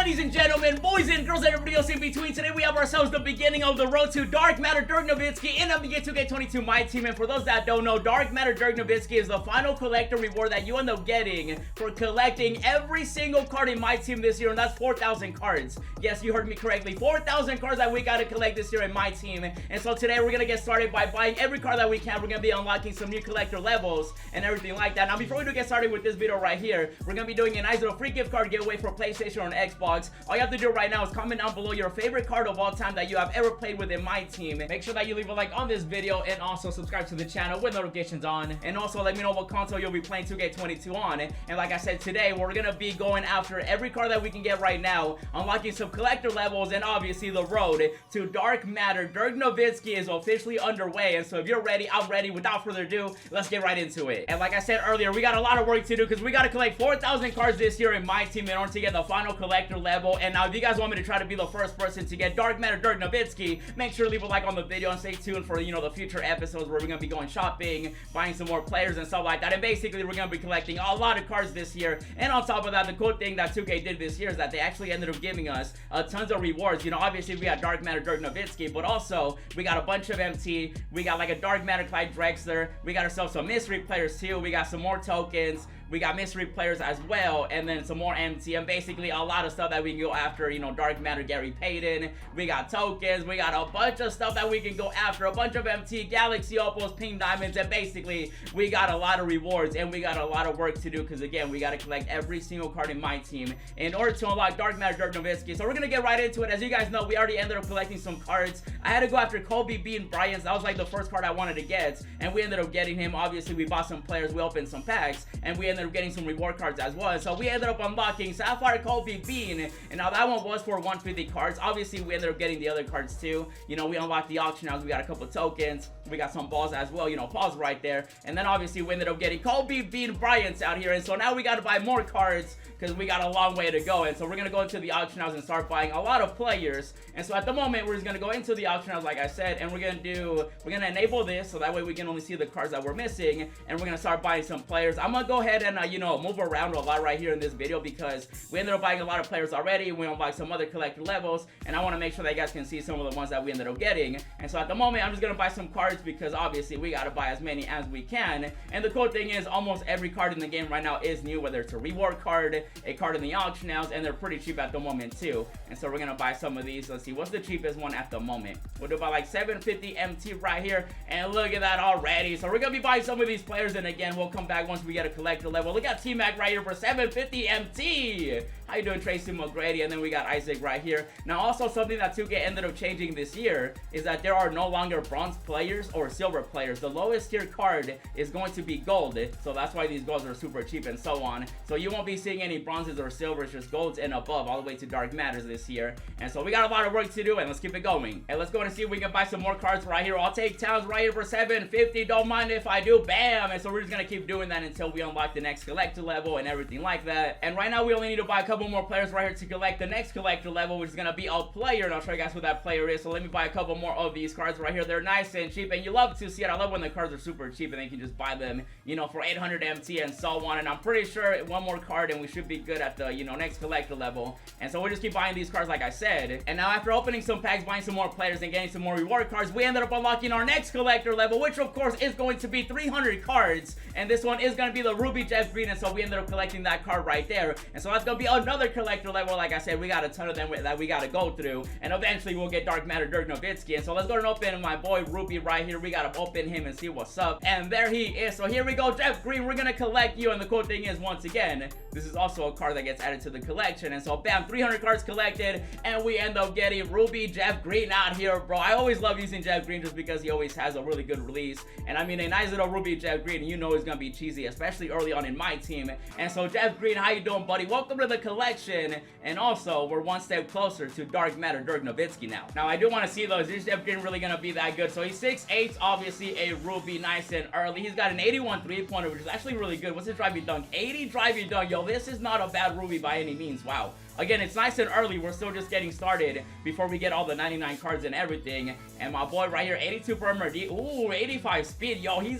ladies and gentlemen, boys and girls, and everybody else in between, today we have ourselves the beginning of the road to Dark Matter Dirk Nowitzki in the 2K22 Myteam. And for those that don't know, Dark Matter Dirk Nowitzki is the final collector reward that you end up getting for collecting every single card in Myteam this year, and that's 4,000 cards. Yes, you heard me correctly, 4,000 cards that we gotta collect this year in Myteam. And so today we're gonna get started by buying every card that we can. We're gonna be unlocking some new collector levels and everything like that. Now, before we do get started with this video right here, we're gonna be doing a nice little free gift card giveaway for PlayStation or Xbox. All you have to do right now is comment down below your favorite card of all time that you have ever played with in Myteam. Make sure that you leave a like on this video and also subscribe to the channel with notifications on. And also let me know what console you'll be playing 2K22 on. And like I said, today we're gonna be going after every card that we can get right now, unlocking some collector levels, and obviously the road to Dark Matter Dirk Nowitzki is officially underway. And so if you're ready, I'm ready. Without further ado, let's get right into it. And like I said earlier, we got a lot of work to do because we got to collect 4,000 cards this year in Myteam in order to get the final collector level. And now if you guys want me to try to be the first person to get Dark Matter Dirk Nowitzki, make sure to leave a like on the video and stay tuned for, you know, the future episodes where we're gonna be going shopping, buying some more players and stuff like that. And basically we're gonna be collecting a lot of cards this year. And on top of that, the cool thing that 2K did this year is that they actually ended up giving us tons of rewards. You know, obviously we got Dark Matter Dirk Nowitzki, but also we got a bunch of MT, we got like a Dark Matter Clyde Drexler, we got ourselves some mystery players too, we got some more tokens, we got mystery players as well, and then some more MT, and basically a lot of stuff that we can go after. You know, Dark Matter Gary Payton, we got tokens, we got a bunch of stuff that we can go after, a bunch of MT, Galaxy Opals, Pink Diamonds, and basically we got a lot of rewards and we got a lot of work to do because again, we got to collect every single card in Myteam in order to unlock Dark Matter Dirk Nowitzki. So we're gonna get right into it. As you guys know, we already ended up collecting some cards. I had to go after Kobe B and Bryant. That was like the first card I wanted to get, and we ended up getting him. Obviously we bought some players, we opened some packs, and we ended up getting some reward cards as well. So we ended up unlocking Sapphire Kobe Bean, and now that one was for 150 cards. Obviously we ended up getting the other cards too. You know, we unlocked the auction house, we got a couple tokens, we got some balls as well, you know, pause right there. And then obviously we ended up getting Kobe Bean Bryant's out here, and so now we got to buy more cards because we got a long way to go. And so we're gonna go into the auction house and start buying a lot of players. And so at the moment we're just gonna go into the auction house like I said, and we're gonna enable this so that way we can only see the cards that we're missing, and we're gonna start buying some players. I'm gonna go ahead and you know, move around a lot right here in this video because we ended up buying a lot of players already. We unlocked some other collector levels, and I want to make sure that you guys can see some of the ones that we ended up getting. And so at the moment I'm just gonna buy some cards because obviously we gotta buy as many as we can. And the cool thing is almost every card in the game right now is new, whether it's a reward card, a card in the auction house, and they're pretty cheap at the moment too. And so we're gonna buy some of these. Let's see what's the cheapest one at the moment. We'll do about like 750 MT right here, and look at that already. So we're gonna be buying some of these players, and again we'll come back once we get a collector level. Look at T-Mac right here for 750 MT. How you doing, Tracy McGrady? And then we got Isaac right here. Now also something that 2K ended up changing this year is that there are no longer bronze players or silver players. The lowest tier card is going to be gold, so that's why these golds are super cheap and so on. So you won't be seeing any bronzes or silvers, just golds and above, all the way to Dark Matters this year. And so we got a lot of work to do, and let's keep it going. And let's go and see if we can buy some more cards right here. I'll take Towns right here for 750. Don't mind if I do. Bam! And so we're just gonna keep doing that until we unlock the next collector level and everything like that. And right now we only need to buy a couple more players right here to collect the next collector level, which is gonna be a player, and I'll show you guys who that player is. So let me buy a couple more of these cards right here. They're nice and cheap, and you love to see it. I love when the cards are super cheap and they can just buy them, you know, for 800 MT and so on. And I'm pretty sure one more card and we should be good at the, you know, next collector level. And so we'll just keep buying these cards like I said. And now after opening some packs, buying some more players, and getting some more reward cards, we ended up unlocking our next collector level, which of course is going to be 300 cards. And this one is gonna be the Ruby Jeff Green, and so we ended up collecting that card right there. And so that's gonna be another collector level. Like I said, we got a ton of them that we gotta go through, and eventually we'll get Dark Matter Dirk Nowitzki. And so let's go and open my boy Ruby right here. We gotta open him and see what's up. And there he is. So here we go, Jeff Green. We're gonna collect you, and the cool thing is, once again, this is also a card that gets added to the collection. And so bam, 300 cards collected, and we end up getting Ruby Jeff Green out here, bro. I always love using Jeff Green just because he always has a really good release. And I mean, a nice little Ruby Jeff Green, you know, is gonna be cheesy, especially early on in Myteam. And so Jeff Green, how you doing, buddy? Welcome to the collection. And also we're one step closer to Dark Matter Dirk Nowitzki now. Now I do want to see those. Is Jeff Green really gonna be that good? So he's 6'8", obviously a Ruby, nice and early. He's got an 81 3-pointer, which is actually really good. What's his driving dunk? 80 driving dunk. Yo, this is not a bad Ruby by any means. Wow. Again, it's nice and early. We're still just getting started before we get all the 99 cards and everything. And my boy right here, 82 perimeter D. Ooh, 85 speed. Yo, he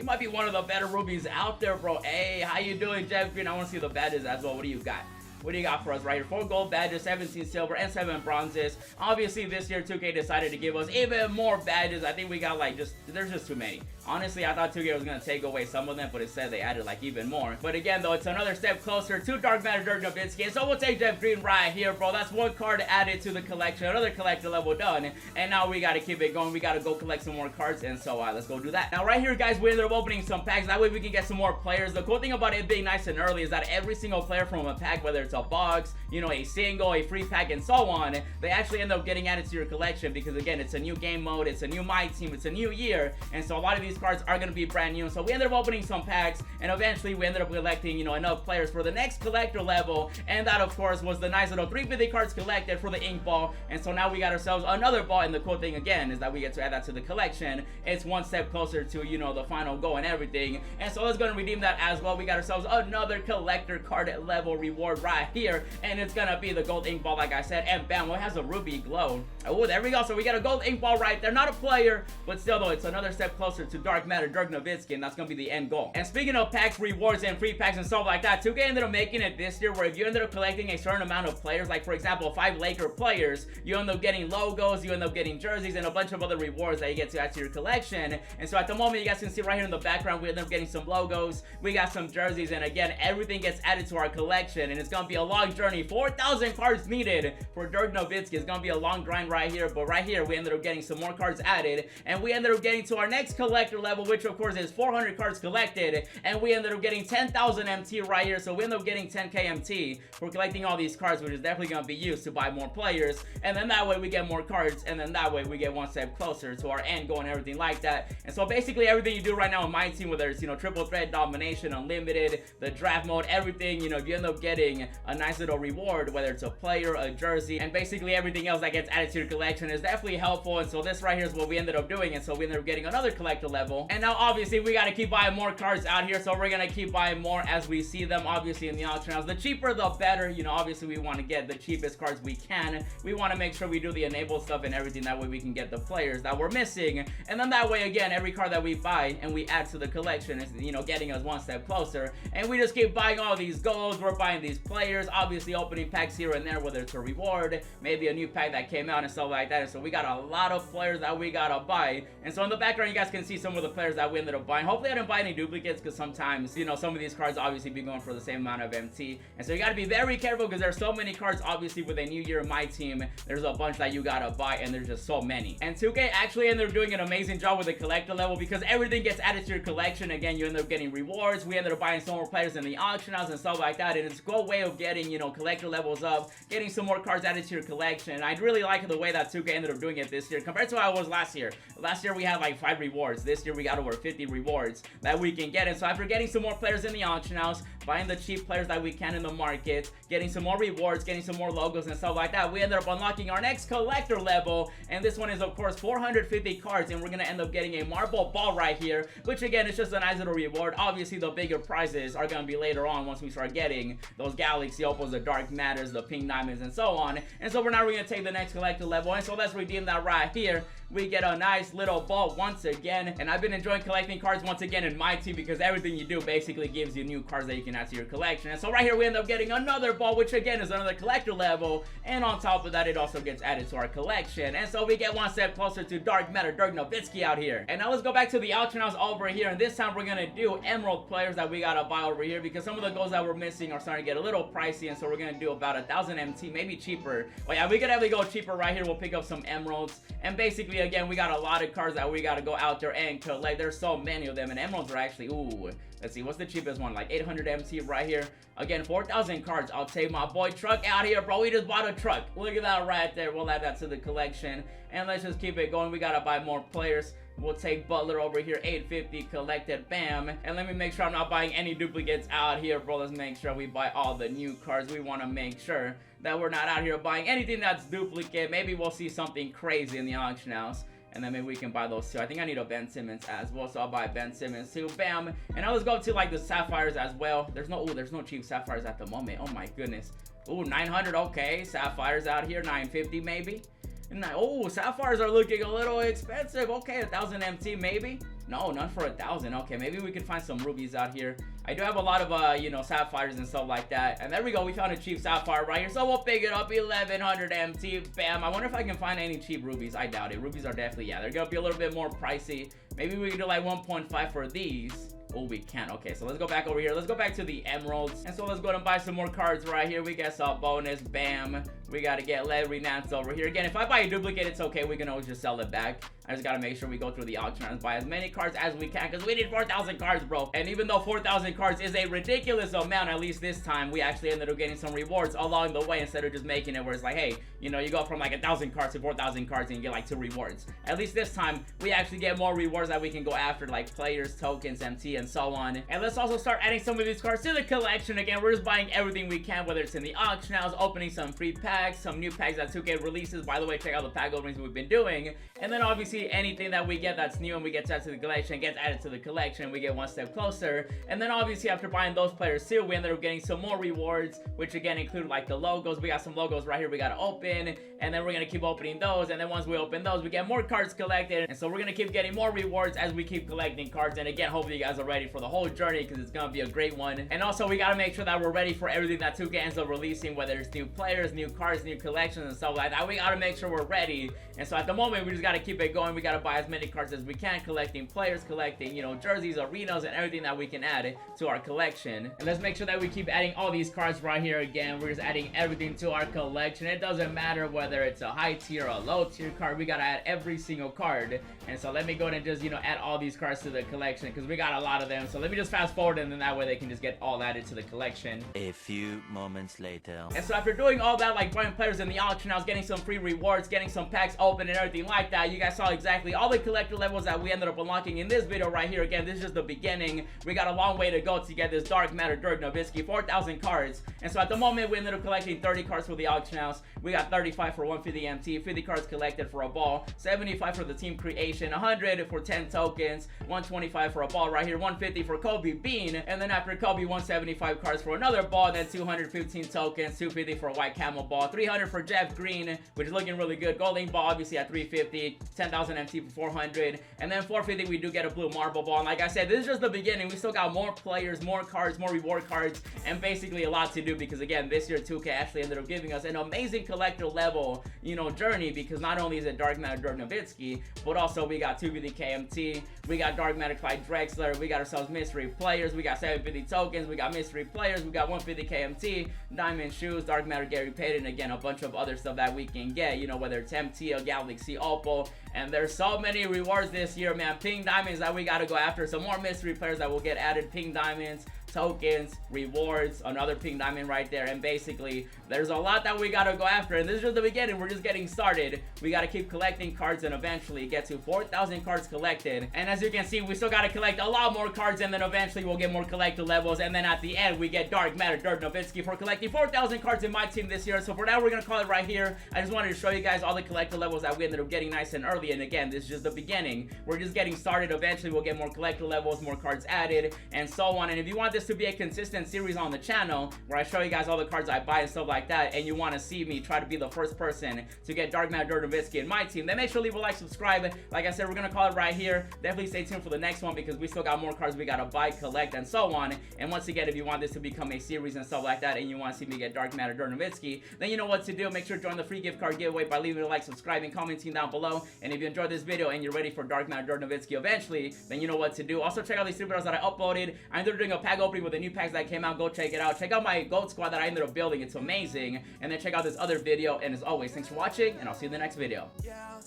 might be one of the better Rubies out there, bro. Hey, how you doing, Jeff Green? I want to see the badges as well. What do you got? What do you got for us right here? 4 gold badges, 17 silver, and 7 bronzes. Obviously, this year 2K decided to give us even more badges. I think we got like there's just too many. Honestly, I thought 2K was going to take away some of them, but instead they added like even more. But again, though, it's another step closer to Dark Matter Dirk Nowitzki. And so we'll take Jeff Green right here, bro. That's one card added to the collection. Another collector level done. And now we got to keep it going. We got to go collect some more cards. And so let's go do that. Now, right here, guys, we ended up opening some packs. That way we can get some more players. The cool thing about it being nice and early is that every single player from a pack, whether it's a box, you know, a single, a free pack, and so on, they actually end up getting added to your collection because, again, it's a new game mode. It's a new My Team. It's a new year. And so a lot of these cards are going to be brand new. So we ended up opening some packs, and eventually we ended up collecting, you know, enough players for the next collector level, and that of course was the nice little 350 cards collected for the ink ball. And so now we got ourselves another ball, and the cool thing again is that we get to add that to the collection. It's one step closer to, you know, the final goal and everything. And so let's go and redeem that as well. We got ourselves another collector card level reward right here, and it's gonna be the gold ink ball, like I said. And bam, well, it has a ruby glow. Oh, there we go. So we got a gold ink ball right there. Not a player, but still though, it's another step closer to Dark Matter Dirk Nowitzki, and that's gonna be the end goal. And speaking of packs, rewards, and free packs and stuff like that, 2K ended up making it this year where if you ended up collecting a certain amount of players, like for example 5 Laker players, you end up getting logos, you end up getting jerseys, and a bunch of other rewards that you get to add to your collection. And so at the moment, you guys can see right here in the background, we end up getting some logos, we got some jerseys, and again, everything gets added to our collection. And it's gonna be a long journey. 4,000 cards needed for Dirk Nowitzki. It's gonna be a long grind right here, but right here we ended up getting some more cards added, and we ended up getting to our next collector level, which of course is 400 cards collected, and we ended up getting 10,000 MT right here. So we ended up getting 10k MT for collecting all these cards, which is definitely gonna be used to buy more players, and then that way we get more cards, and then that way we get one step closer to our end goal and everything like that. And so basically everything you do right now in My Team, whether it's, you know, triple threat, domination, unlimited, the draft mode, everything, you know, if you end up getting a nice little reward, whether it's a player, a jersey, and basically everything else that gets added to your collection is definitely helpful. And so this right here is what we ended up doing, and so we ended up getting another collector level. And now obviously we got to keep buying more cards out here, so we're gonna keep buying more as we see them, obviously, in the auction house. The cheaper the better, you know. Obviously we want to get the cheapest cards we can. We want to make sure we do the enable stuff and everything, that way we can get the players that we're missing, and then that way again every card that we buy and we add to the collection is, you know, getting us one step closer. And we just keep buying all these golds, we're buying these players, obviously opening packs here and there, whether it's a reward, maybe a new pack that came out and stuff like that. And so we got a lot of players that we gotta buy. And so in the background you guys can see some of the players that we ended up buying. Hopefully I didn't buy any duplicates, because sometimes, you know, some of these cards obviously be going for the same amount of MT, and so you gotta be very careful because there's so many cards. Obviously with a new year in My Team, there's a bunch that you gotta buy, and there's just so many. And 2K actually ended up doing an amazing job with the collector level, because everything gets added to your collection. Again, you end up getting rewards, we ended up buying some more players in the auction house and stuff like that, and it's a good way of getting, you know, collector levels up, getting some more cards added to your collection. And I really like the way that 2K ended up doing it this year compared to how it was last year. Last year we had like 5 rewards. This year we got over 50 rewards that we can get. And so after getting some more players in the auction house, buying the cheap players that we can in the market, getting some more rewards, getting some more logos and stuff like that, we ended up unlocking our next collector level. And this one is of course 450 cards, and we're gonna end up getting a marble ball right here, which again is just a nice little reward. Obviously the bigger prizes are gonna be later on once we start getting those galaxy opals, the dark matters, the pink diamonds, and so on. And so we're now gonna take the next collector level, and so let's redeem that right here. We get a nice little ball once again, and I've been enjoying collecting cards once again in My Team, because everything you do basically gives you new cards that you can add to your collection. And so right here we end up getting another ball, which again is another collector level, and on top of that it also gets added to our collection. And so we get one step closer to Dark Matter Dirk Nowitzki out here. And now let's go back to the auction house over here, and this time we're gonna do emerald players that we gotta buy over here, because some of the goals that we're missing are starting to get a little pricey. And so we're gonna do about 1,000 MT, maybe cheaper. But yeah, we could definitely go cheaper right here. We'll pick up some emeralds, and basically again we got a lot of cards that we gotta go out there and collect. There's so many of them, and emeralds are actually, ooh, let's see, what's the cheapest one? Like 800 MT right here. Again, 4,000 cards. I'll take my boy Truck out here, bro. We just bought a truck. Look at that right there. We'll add that to the collection, and let's just keep it going. We gotta buy more players. We'll take Butler over here, 850 collected, bam. And let me make sure I'm not buying any duplicates out here, bro. Let's make sure we buy all the new cards. We want to make sure that we're not out here buying anything that's duplicate. Maybe we'll see something crazy in the auction house, and then maybe we can buy those too. I think I need a Ben Simmons as well, so I'll buy Ben Simmons too, bam. And now let's go to like the sapphires as well. There's no cheap sapphires at the moment. Oh my goodness. Ooh, 900, okay. Sapphires out here, 950 maybe. And oh, sapphires are looking a little expensive. Okay, 1,000 MT maybe. No, none for 1,000. Okay, maybe we could find some rubies out here. I do have a lot of, you know, sapphires and stuff like that. And there we go. We found a cheap sapphire right here. So we'll pick it up. 1,100 MT. Bam. I wonder if I can find any cheap rubies. I doubt it. Rubies are definitely, yeah, they're going to be a little bit more pricey. Maybe we can do like 1.5 for these. Oh, we can't. Okay, so let's go back over here. Let's go back to the emeralds. And so let's go ahead and buy some more cards right here. We get some bonus. Bam. We got to get lead renance over here. Again, if I buy a duplicate, it's okay. We can always just sell it back. I just got to make sure we go through the auction and buy as many cards as we can because we need 4,000 cards, bro. And even though 4,000 cards is a ridiculous amount, at least this time, we actually ended up getting some rewards along the way instead of just making it where it's like, hey, you know, you go from like 1,000 cards to 4,000 cards and you get like 2 rewards. At least this time, we actually get more rewards that we can go after, like players, tokens, MT, and so on. And let's also start adding some of these cards to the collection. Again, we're just buying everything we can, whether it's in the auction house, opening some free packs, some new packs that 2K releases. By the way, check out the pack openings we've been doing. And then obviously anything that we get that's new and we get to add to the collection gets added to the collection. We get one step closer. And then obviously after buying those players too, we ended up getting some more rewards, which again include like the logos. We got some logos right here we got to open, and then we're going to keep opening those. And then once we open those, we get more cards collected. And so we're going to keep getting more rewards as we keep collecting cards. And again, hopefully you guys are ready for the whole journey because it's going to be a great one. And also we got to make sure that we're ready for everything that 2K ends up releasing, whether it's new players, new cards, new collections, and stuff like that. We got to make sure we're ready. And so at the moment, we just got to keep it going. We got to buy as many cards as we can, collecting players, collecting, you know, jerseys, arenas, and everything that we can add to our collection. And let's make sure that we keep adding all these cards right here. Again, we're just adding everything to our collection. It doesn't matter whether it's a high tier or a low tier card. We got to add every single card. And so let me go ahead and just, you know, add all these cards to the collection because we got a lot of them. So let me just fast forward, and then that way they can just get all added to the collection. A few moments later. And so after doing all that, like buying players in the auction, I was getting some free rewards, getting some packs open and everything like that. You guys saw exactly all the collector levels that we ended up unlocking in this video right here. Again, this is just the beginning. We got a long way to go to get this Dark Matter Dirk Nowitzki, 4,000 cards. And so at the moment, we ended up collecting 30 cards for the auction house. We got 35 for 150 MT, 50 cards collected for a ball, 75 for the team creation, 100 for 10 tokens, 125 for a ball right here, 150 for Kobe Bean, and then after Kobe, 175 cards for another ball, then 215 tokens, 250 for a white camel ball, 300 for Jeff Green, which is looking really good. Golden ball obviously at 350, 10,000 MT for 400, and then 450 we do get a blue marble ball. And like I said, this is just the beginning. We still got more players, more cards, more reward cards, and basically a lot to do because again, this year 2K actually ended up giving us an amazing collector level, you know, journey, because not only is it Dark Matter Dirk Nowitzki, but also we got 250 KMT, we got Dark Matter Clyde Drexler, we got ourselves mystery players, we got 750 tokens, we got mystery players, we got 150 KMT, diamond shoes, Dark Matter Gary Payton, again a bunch of other stuff that we can get, you know, whether it's MT, a Galaxy Opal, and there's so many rewards this year, man. Pink diamonds that we gotta go after, some more mystery players that will get added, pink diamonds, tokens, rewards, another pink diamond right there, and basically there's a lot that we gotta go after, and this is just the beginning. We're just getting started. We gotta keep collecting cards and eventually get to 4,000 cards collected. And as you can see, we still gotta collect a lot more cards, and then eventually we'll get more collector levels, and then at the end we get Dark Matter Dirk Nowitzki for collecting 4,000 cards in my team this year. So for now, we're gonna call it right here. I just wanted to show you guys all the collector levels that we ended up getting nice and early, and again, this is just the beginning. We're just getting started. Eventually we'll get more collector levels, more cards added, and so on. And if you want this to be a consistent series on the channel where I show you guys all the cards I buy and stuff like that, and you want to see me try to be the first person to get Dark Matter Dirk Nowitzki in my team, then make sure to leave a like, subscribe. Like I said, we're gonna call it right here. Definitely stay tuned for the next one because we still got more cards we gotta buy, collect, and so on. And once again, if you want this to become a series and stuff like that, and you want to see me get Dark Matter Dirk Nowitzki, then you know what to do. Make sure to join the free gift card giveaway by leaving a like, subscribing, commenting down below. And if you enjoyed this video and you're ready for Dark Matter Dirk Nowitzki eventually, then you know what to do. Also check out these 3 videos that I uploaded. I ended up doing a pack opening with the new packs that came out. Go check it out. Check out my goat squad that I ended up building. It's amazing. And then check out this other video. And as always, thanks for watching, and I'll see you in the next video. Yeah,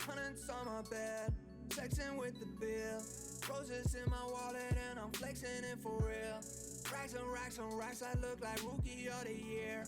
hundreds on my bed, texting with the bill, roses in my wallet, and I'm flexing it for real. Racks and racks and racks, I look like rookie of the year.